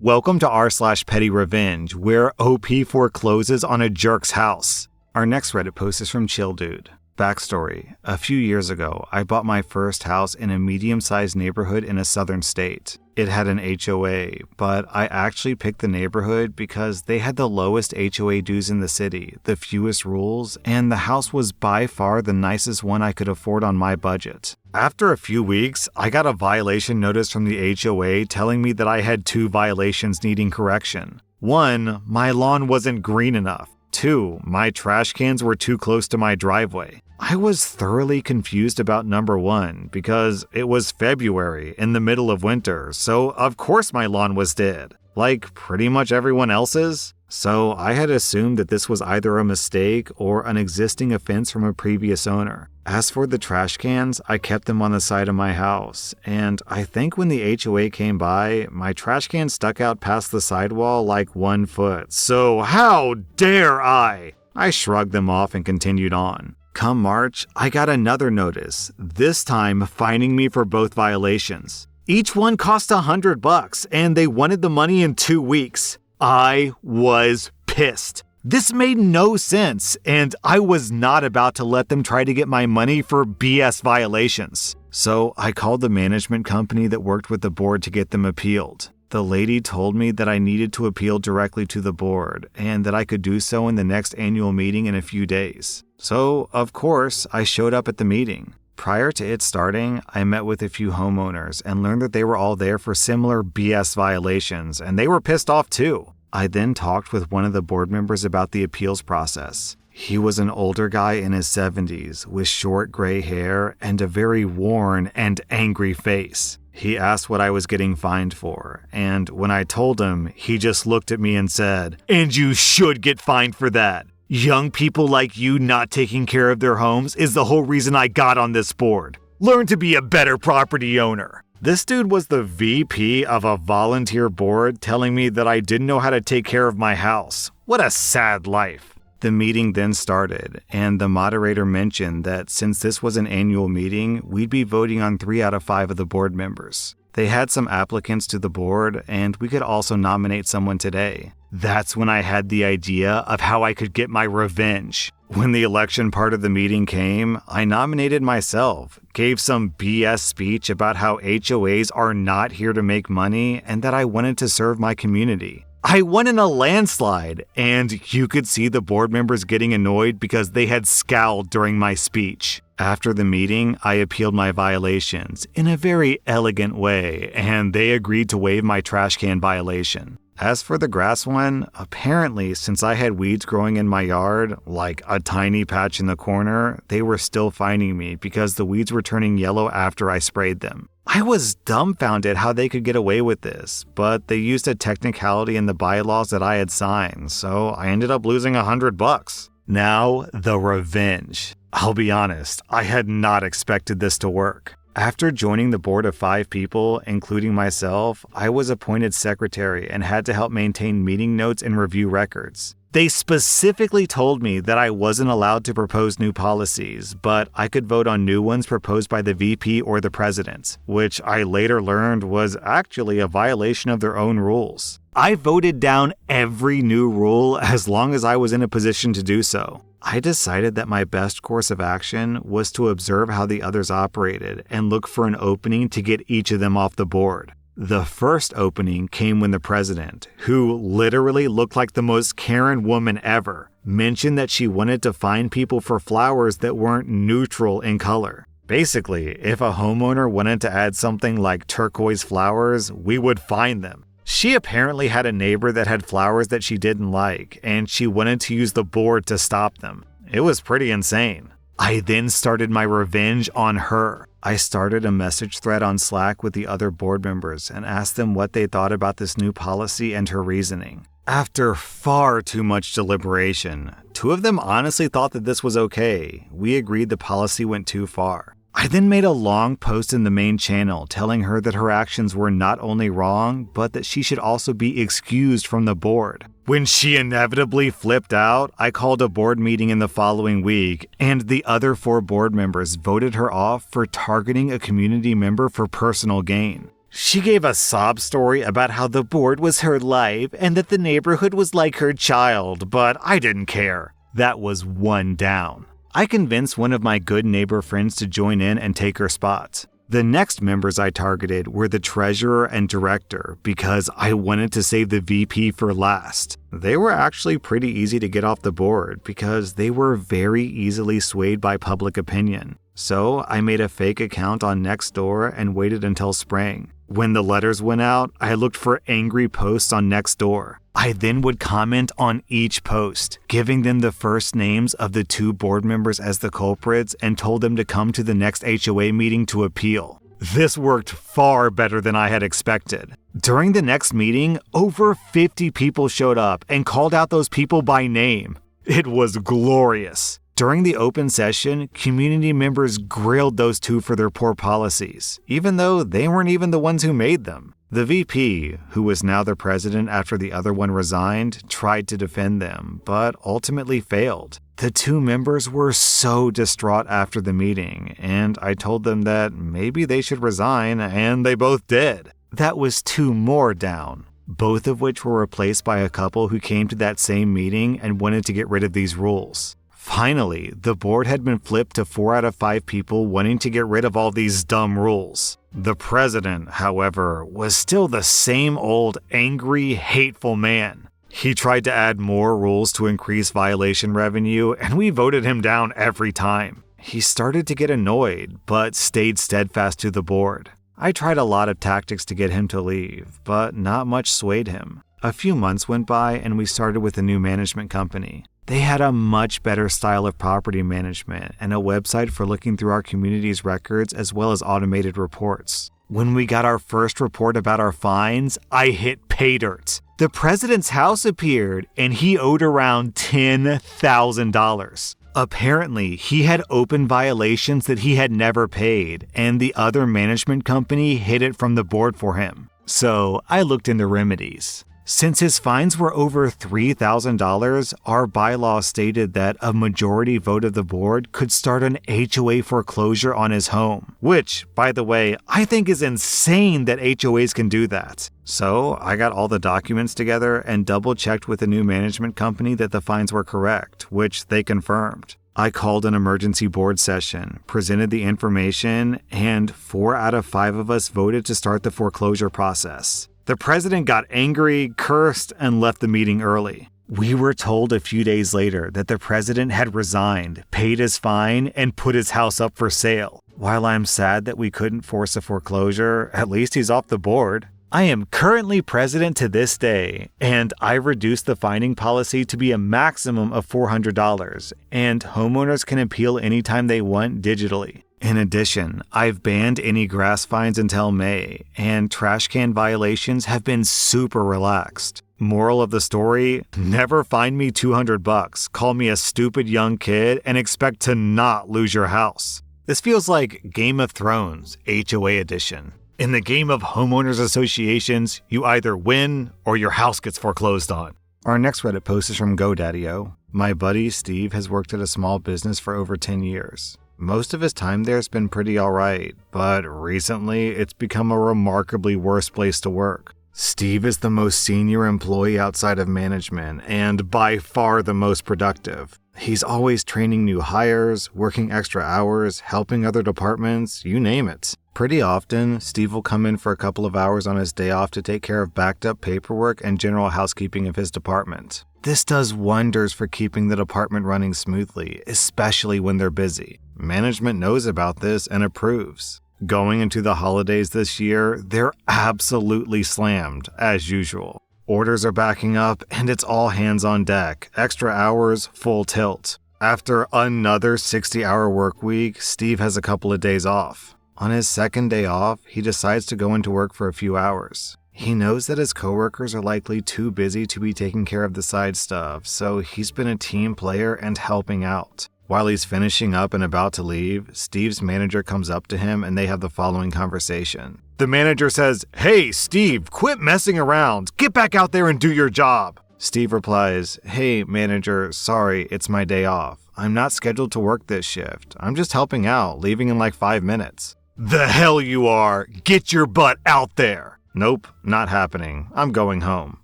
Welcome to r/slash Pettyrevenge, where OP forecloses on a jerk's house. Our next Reddit post is from Chill Dude. Backstory: a few years ago, I bought my first house in a medium-sized neighborhood in a southern state. It had an HOA, but I actually picked the neighborhood because they had the lowest HOA dues in the city, the fewest rules, and the house was by far the nicest one I could afford on my budget. After a few weeks, I got a violation notice from the HOA telling me that I had 2 violations needing correction. 1, my lawn wasn't green enough. 2, my trash cans were too close to my driveway. I was thoroughly confused about number 1 because it was February in the middle of winter, so of course my lawn was dead, like pretty much everyone else's. So I had assumed that this was either a mistake or an existing offense from a previous owner. As for the trash cans, I kept them on the side of my house, and I think when the HOA came by, my trash can stuck out past the sidewall like 1 foot. So how dare I? I shrugged them off and continued on. Come March, I got another notice, this time fining me for both violations. Each one cost $100, and they wanted the money in 2 weeks. I was pissed. This made no sense, and I was not about to let them try to get my money for BS violations. So I called the management company that worked with the board to get them appealed. The lady told me that I needed to appeal directly to the board, and that I could do so in the next annual meeting in a few days. So, of course, I showed up at the meeting. Prior to it starting, I met with a few homeowners and learned that they were all there for similar BS violations, and they were pissed off too. I then talked with one of the board members about the appeals process. He was an older guy in his 70s with short gray hair and a very worn and angry face. He asked what I was getting fined for, and when I told him, he just looked at me and said, "And you should get fined for that. Young people like you not taking care of their homes is the whole reason I got on this board. Learn to be a better property owner." This dude was the VP of a volunteer board telling me that I didn't know how to take care of my house. What a sad life. The meeting then started, and the moderator mentioned that since this was an annual meeting, we'd be voting on 3 out of 5 of the board members. They had some applicants to the board, and we could also nominate someone today. That's when I had the idea of how I could get my revenge. When the election part of the meeting came, I nominated myself, gave some BS speech about how HOAs are not here to make money and that I wanted to serve my community. I won in a landslide, and you could see the board members getting annoyed because they had scowled during my speech. After the meeting, I appealed my violations in a very elegant way, and they agreed to waive my trash can violation. As for the grass one, apparently since I had weeds growing in my yard, like a tiny patch in the corner, they were still fining me because the weeds were turning yellow after I sprayed them. I was dumbfounded how they could get away with this, but they used a technicality in the bylaws that I had signed, so I ended up losing $100. Now, the revenge. I'll be honest, I had not expected this to work. After joining the board of 5 people, including myself, I was appointed secretary and had to help maintain meeting notes and review records. They specifically told me that I wasn't allowed to propose new policies, but I could vote on new ones proposed by the VP or the president, which I later learned was actually a violation of their own rules. I voted down every new rule as long as I was in a position to do so. I decided that my best course of action was to observe how the others operated and look for an opening to get each of them off the board. The first opening came when the president, who literally looked like the most Karen woman ever, mentioned that she wanted to fine people for flowers that weren't neutral in color. Basically, if a homeowner wanted to add something like turquoise flowers, we would fine them. She apparently had a neighbor that had flowers that she didn't like, and she wanted to use the board to stop them. It was pretty insane. I then started my revenge on her. I started a message thread on Slack with the other board members and asked them what they thought about this new policy and her reasoning. After far too much deliberation, 2 of them honestly thought that this was okay. We agreed the policy went too far. I then made a long post in the main channel telling her that her actions were not only wrong, but that she should also be excused from the board. When she inevitably flipped out, I called a board meeting in the following week, and the other 4 board members voted her off for targeting a community member for personal gain. She gave a sob story about how the board was her life and that the neighborhood was like her child, but I didn't care. That was one down. I convinced one of my good neighbor friends to join in and take her spot. The next members I targeted were the treasurer and director because I wanted to save the VP for last. They were actually pretty easy to get off the board because they were very easily swayed by public opinion. So I made a fake account on Nextdoor and waited until spring. When the letters went out, I looked for angry posts on Nextdoor. I then would comment on each post, giving them the first names of the 2 board members as the culprits and told them to come to the next HOA meeting to appeal. This worked far better than I had expected. During the next meeting, over 50 people showed up and called out those people by name. It was glorious. During the open session, community members grilled those 2 for their poor policies, even though they weren't even the ones who made them. The VP, who was now the president after the other one resigned, tried to defend them, but ultimately failed. The 2 members were so distraught after the meeting, and I told them that maybe they should resign, and they both did. That was 2 more down, both of which were replaced by a couple who came to that same meeting and wanted to get rid of these rules. Finally, the board had been flipped to 4 out of 5 people wanting to get rid of all these dumb rules. The president, however, was still the same old angry, hateful man. He tried to add more rules to increase violation revenue, and we voted him down every time. He started to get annoyed, but stayed steadfast to the board. I tried a lot of tactics to get him to leave, but not much swayed him. A few months went by and we started with a new management company. They had a much better style of property management and a website for looking through our community's records as well as automated reports. When we got our first report about our fines, I hit pay dirt. The president's house appeared and he owed around $10,000. Apparently, he had open violations that he had never paid, and the other management company hid it from the board for him. So I looked into remedies. Since his fines were over $3,000, our bylaw stated that a majority vote of the board could start an HOA foreclosure on his home, which, by the way, I think is insane that HOAs can do that. So I got all the documents together and double-checked with the new management company that the fines were correct, which they confirmed. I called an emergency board session, presented the information, and 4 out of 5 of us voted to start the foreclosure process. The president got angry, cursed, and left the meeting early. We were told a few days later that the president had resigned, paid his fine, and put his house up for sale. While I'm sad that we couldn't force a foreclosure, at least he's off the board. I am currently president to this day, and I reduced the fining policy to be a maximum of $400, and homeowners can appeal anytime they want digitally. In addition, I've banned any grass fines until May, and trash can violations have been super relaxed. Moral of the story, never fine me $200, call me a stupid young kid, and expect to not lose your house. This feels like Game of Thrones, HOA edition. In the game of homeowners associations, you either win or your house gets foreclosed on. Our next Reddit post is from GoDaddy-O. My buddy Steve has worked at a small business for over 10 years. Most of his time there has been pretty alright, but recently it's become a remarkably worse place to work. Steve is the most senior employee outside of management, and by far the most productive. He's always training new hires, working extra hours, helping other departments, you name it. Pretty often, Steve will come in for a couple of hours on his day off to take care of backed up paperwork and general housekeeping of his department. This does wonders for keeping the department running smoothly, especially when they're busy. Management knows about this and approves. Going into the holidays this year, they're absolutely slammed, as usual. Orders are backing up, and it's all hands on deck. Extra hours, full tilt. After another 60-hour work week, Steve has a couple of days off. On his second day off, he decides to go into work for a few hours. He knows that his coworkers are likely too busy to be taking care of the side stuff, so he's been a team player and helping out. While he's finishing up and about to leave, Steve's manager comes up to him and they have the following conversation. The manager says, "Hey, Steve, quit messing around. Get back out there and do your job." Steve replies, "Hey, manager, sorry, it's my day off. I'm not scheduled to work this shift. I'm just helping out, leaving in like 5 minutes." The hell you are! Get your butt out there! Nope, not happening. I'm going home.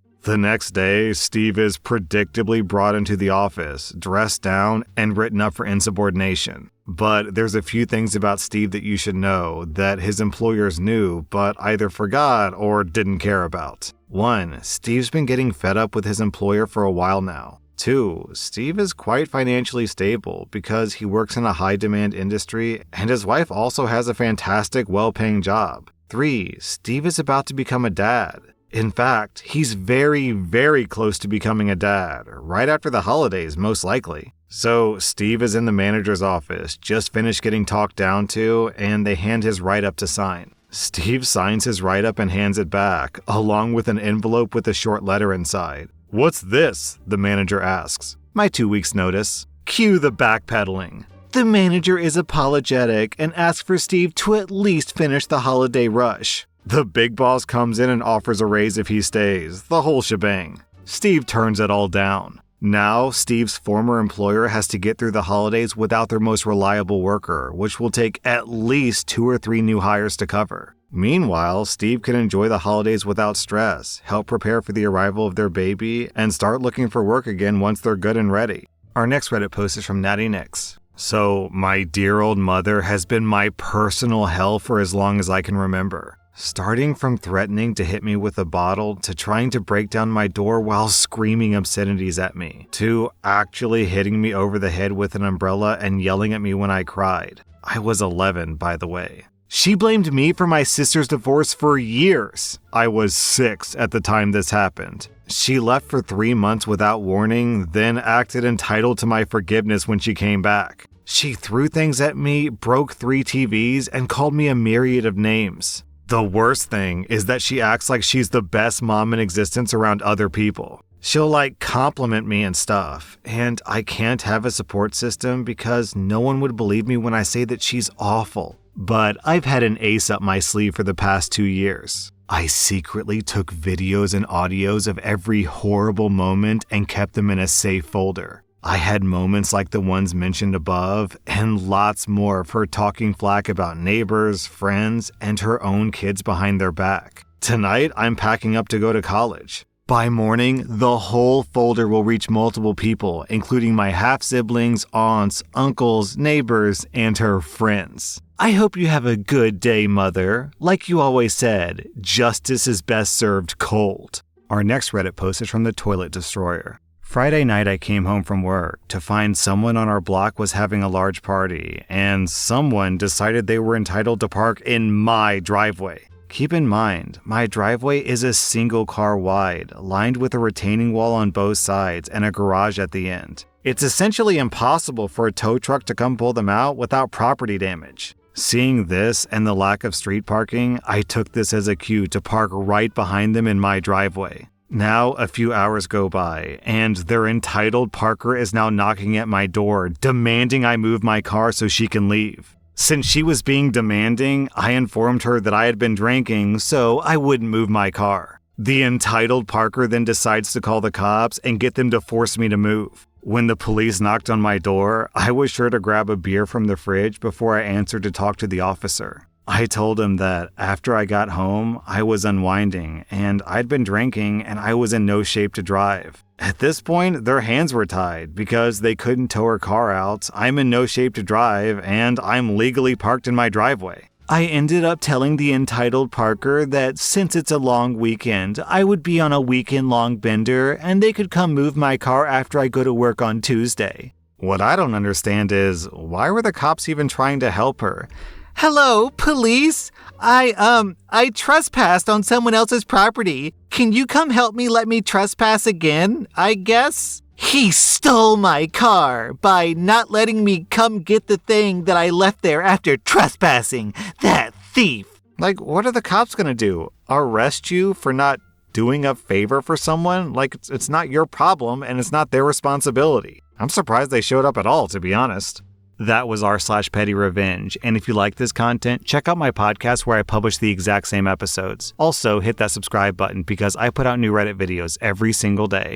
The next day, Steve is predictably brought into the office, dressed down, and written up for insubordination. But there's a few things about Steve that you should know that his employers knew but either forgot or didn't care about. 1. Steve's been getting fed up with his employer for a while now. 2. Steve is quite financially stable because he works in a high-demand industry and his wife also has a fantastic, well-paying job. 3. Steve is about to become a dad. In fact, he's very, very close to becoming a dad, right after the holidays, most likely. So Steve is in the manager's office, just finished getting talked down to, and they hand his write-up to sign. Steve signs his write-up and hands it back, along with an envelope with a short letter inside. "What's this?" the manager asks. "My 2 weeks' notice." Cue the backpedaling. The manager is apologetic and asks for Steve to at least finish the holiday rush. The big boss comes in and offers a raise if he stays, the whole shebang. Steve turns it all down. Now, Steve's former employer has to get through the holidays without their most reliable worker, which will take at least 2 or 3 new hires to cover. Meanwhile, Steve can enjoy the holidays without stress, help prepare for the arrival of their baby, and start looking for work again once they're good and ready. Our next Reddit post is from Natty Nix. So, my dear old mother has been my personal hell for as long as I can remember. Starting from threatening to hit me with a bottle, to trying to break down my door while screaming obscenities at me, to actually hitting me over the head with an umbrella and yelling at me when I cried. I was 11, by the way. She blamed me for my sister's divorce for years. I was 6 at the time this happened. She left for 3 months without warning, then acted entitled to my forgiveness when she came back. She threw things at me, broke 3 TVs, and called me a myriad of names. The worst thing is that she acts like she's the best mom in existence around other people. She'll compliment me and stuff, and I can't have a support system because no one would believe me when I say that she's awful. But I've had an ace up my sleeve for the past 2 years. I secretly took videos and audios of every horrible moment and kept them in a safe folder. I had moments like the ones mentioned above, and lots more of her talking flack about neighbors, friends, and her own kids behind their back. Tonight, I'm packing up to go to college. By morning, the whole folder will reach multiple people, including my half-siblings, aunts, uncles, neighbors, and her friends. I hope you have a good day, Mother. Like you always said, justice is best served cold. Our next Reddit post is from the Toilet Destroyer. Friday night I came home from work to find someone on our block was having a large party, and someone decided they were entitled to park in my driveway. Keep in mind, my driveway is a single car wide, lined with a retaining wall on both sides and a garage at the end. It's essentially impossible for a tow truck to come pull them out without property damage. Seeing this and the lack of street parking, I took this as a cue to park right behind them in my driveway. Now, a few hours go by, and their entitled parker is now knocking at my door, demanding I move my car so she can leave. Since she was being demanding, I informed her that I had been drinking, so I wouldn't move my car. The entitled parker then decides to call the cops and get them to force me to move. When the police knocked on my door, I was sure to grab a beer from the fridge before I answered to talk to the officer. I told him that after I got home, I was unwinding, and I'd been drinking, and I was in no shape to drive. At this point, their hands were tied because they couldn't tow her car out, I'm in no shape to drive, and I'm legally parked in my driveway. I ended up telling the entitled parker that since it's a long weekend, I would be on a weekend-long bender, and they could come move my car after I go to work on Tuesday. What I don't understand is, why were the cops even trying to help her? Hello, police? I trespassed on someone else's property. Can you come help me let me trespass again, I guess? He stole my car by not letting me come get the thing that I left there after trespassing. That thief. What are the cops gonna do? Arrest you for not doing a favor for someone? It's not your problem and it's not their responsibility. I'm surprised they showed up at all, to be honest. That was rSlash, and if you like this content, check out my podcast where I publish the exact same episodes. Also, hit that subscribe button because I put out new Reddit videos every single day.